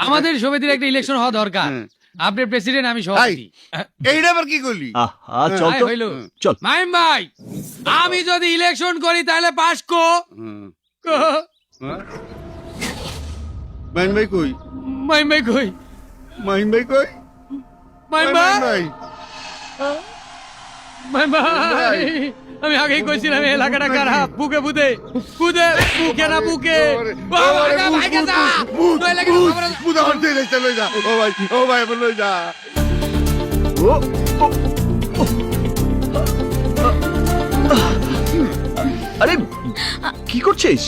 আমাদের সমিতির একটা ইলেকশন হওয়া দরকার। আপনি প্রেসিডেন্ট, আমি সভাপতি। এইটা আবার কি করলি? চল তো হইলো। চল। মাইম ভাই, আমি যদি ইলেকশন করি তাহলে পাস কো। মাইন ভাই কই? মাইম ভাই কই? মাইন ভাই কই? মাইম ভাই, মাইম ভাই, আমি আগেই কইছিলাম এই এলাকাটা খারাপ। বুকে বুদে বুদে বুকে না বুকে। ও ভাই বলে যা। আরে কি করছিস?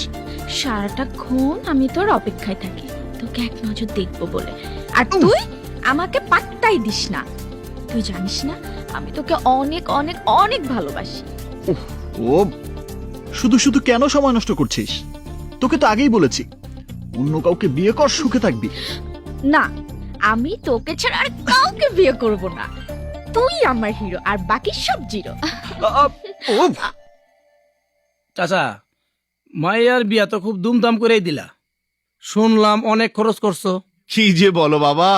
সারাটাক্ষণ আমি তোর অপেক্ষায় থাকি তোকে এক নজর দেখবো বলে, আর তুই আমাকে পাত্তাই দিস না। তুই জানিস না আমি তোকে অনেক অনেক অনেক ভালোবাসি। ও শুধু শুধু কেন সময় নষ্ট করছিস? তোকে তো আগেই বলেছি অন্য কাউকে বিয়ে কর, সুখে থাকবি। না, আমি তোকে ছাড়া আর কাউকে বিয়ে করব না। তুই আমার হিরো, আর বাকি সব জিরো। চাচা, মাইয়ার বিয়া তো খুব দুমদাম করেই দিলা, শুনলাম অনেক খরচ করছো। কি যে বলো বাবা,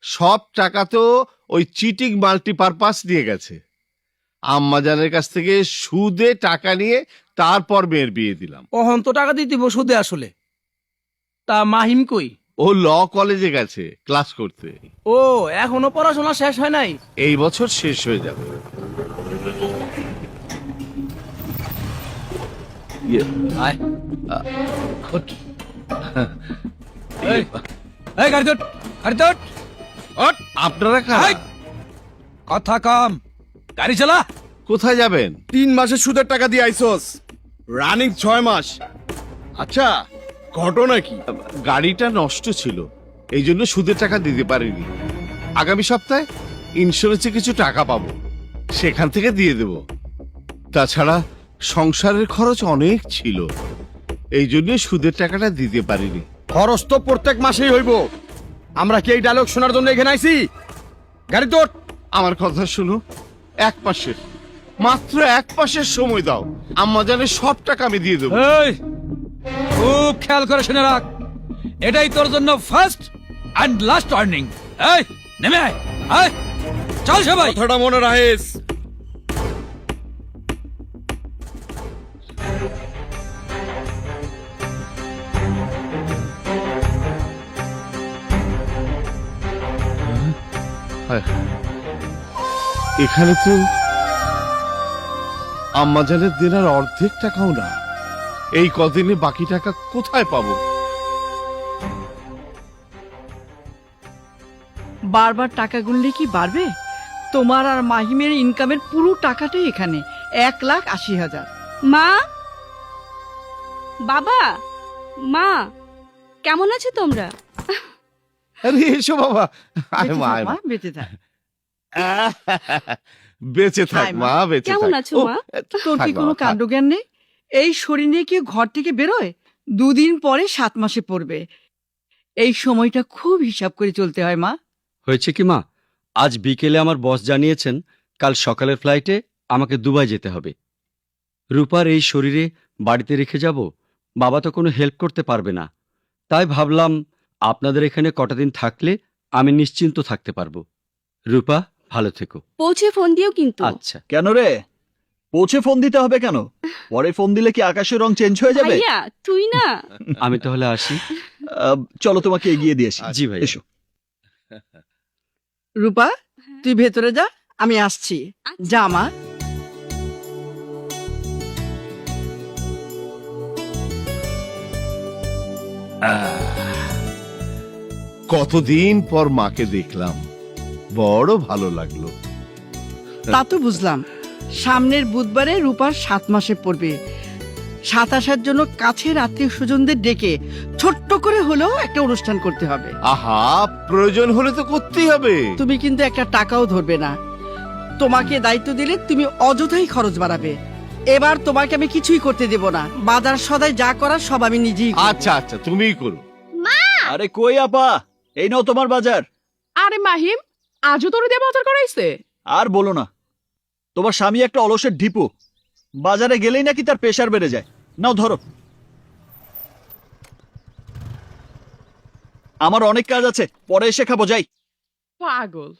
সব টাকা তো ওই চিটিং মাল্টিপারপাস দিয়ে গেছে। আম্মাজানের কাছ থেকে সুদে টাকা নিয়ে তারপর মেয়ের বিয়ে দিলাম। অহন তো টাকা দিতে সুদে আসলে। তা মাহিম কই? ও ল কলেজে গেছে ক্লাস করতে। ও এখনো পড়াশোনা শেষ হয় নাই? এই বছর শেষ হয়ে যাবে। আয় ওঠ। এই গাড়ি তোট, গাড়ি তোট। ওঠ। আপনারা এই, কথা কম, গাড়ি চালা। কোথায় যাবেন? 3 মাসের সুদের টাকা দিয়ে আইসোস, রানিং 6 মাস। আচ্ছা, ঘটনা কি? গাড়িটা নষ্ট ছিল, এই জন্য সুদের টাকা দিতে পারিনি। আগামী সপ্তাহে ইন্স্যুরেন্সে কিছু টাকা পাবো, সেখান থেকে দিয়ে দেব। তাছাড়া সংসারের খরচ অনেক ছিল, এই জন্য সুদের টাকাটা দিতে পারিনি। খরচ তো প্রত্যেক মাসেই হইব। আমরা কি এই ডায়লগ শোনার জন্য এখানে আইছি? গাড়ি তোর। আমার কথা শুনো, মাত্র এক মাসের সময় দাও, আম্মাজানের সব টাকা আমি দিয়ে দেবো। এই, খুব খেয়াল করে শুনে রাখ, এটাই তোর জন্য ফার্স্ট এন্ড লাস্ট ওয়ার্নিং। এই নেমে আয়, আয় চল সবাই। কথাটা মনে রাখিস। এখানে তো আম্মাজানের দেনার অর্ধেক টাকাও না। এই কদিনে বাকি টাকা কোথায় পাবো? বারবার টাকা গুনলে কি বাড়বে? তোমার আর মাহিমের ইনকামের পুরো টাকাটাই এখানে, 1,80,000। মা, বাবা, মা, কেমন আছো তোমরা? আরে এসো বাবা, আয় মা, আয় মা। বেঁচে থাক। বেঁচে থাক আয় মা, বেঁচে থাক। কেমন আছো ও, মা? তোর থাক কি কোনো বাবা, থাক। কাণ্ডজ্ঞান নেই? এই শরীর নিয়ে কি ঘর থেকে বেরোয়? 2 দিন পরে 7 মাসে পড়বে। এই সময়টা খুব হিসাব করে চলতে হয় মা। হয়েছে কি মা, আজ বিকেলে আমার বস জানিয়েছেন কাল সকালের ফ্লাইটে আমাকে দুবাই যেতে হবে। রূপার এই শরীরে বাড়িতে রেখে যাব, বাবা তো কোনো হেল্প করতে পারবে না। তাই ভাবলাম আপনাদের এখানে কটা দিন থাকলে আমি নিশ্চিন্ত থাকতে পারবো। রূপা, ভালো থেকো। পৌঁছে ফোন দিও কিন্তু। আচ্ছা। কেন রে, পৌঁছে ফোন দিতে হবে কেন? পরে ফোন দিলে কি আকাশের রং চেঞ্জ হয়ে যাবে? ভাইয়া তুই না। আমি তাহলে আসি। চলো তোমাকে এগিয়ে দিয়ে আসি। জি ভাই, এসো। রূপা, তুই ভেতরে যা, আমি আসছি। যা মা। কতদিন পর মাকে দেখলাম, বড় ভালো লাগলো। তা তো বুঝলাম। সামনের বুধবারে রূপার 7 মাসে পড়বে। 27 জন্য কাছের আত্মীয় স্বজনদের ডেকে ছোট্ট করে হলেও একটা অনুষ্ঠান করতে হবে। আহা, প্রয়োজন হলে তো করতেই হবে। তুমি কিন্তু একটা টাকাও ধরবে না। তোমাকে দায়িত্ব দিলে তুমি অযথাই খরচ বাড়াবে। এবার তোমাকে আমি কিছুই করতে দেব না। বাজার সদাই যা করার সব আমি নিজেই করব। আচ্ছা আচ্ছা, তুমিই করো। আরে কই আপা, এই নাও তোমার বাজার। আরে মাহিম, আজও তোর দিয়ে বাজার করাইছে? আর বলো না, তোমার স্বামী একটা অলসের ঢিপু। বাজারে গেলেই নাকি তার প্রেশার বেড়ে যায়। নাও ধরো। আমার অনেক কাজ আছে, পরে এসে খাবো, যাই। পাগল।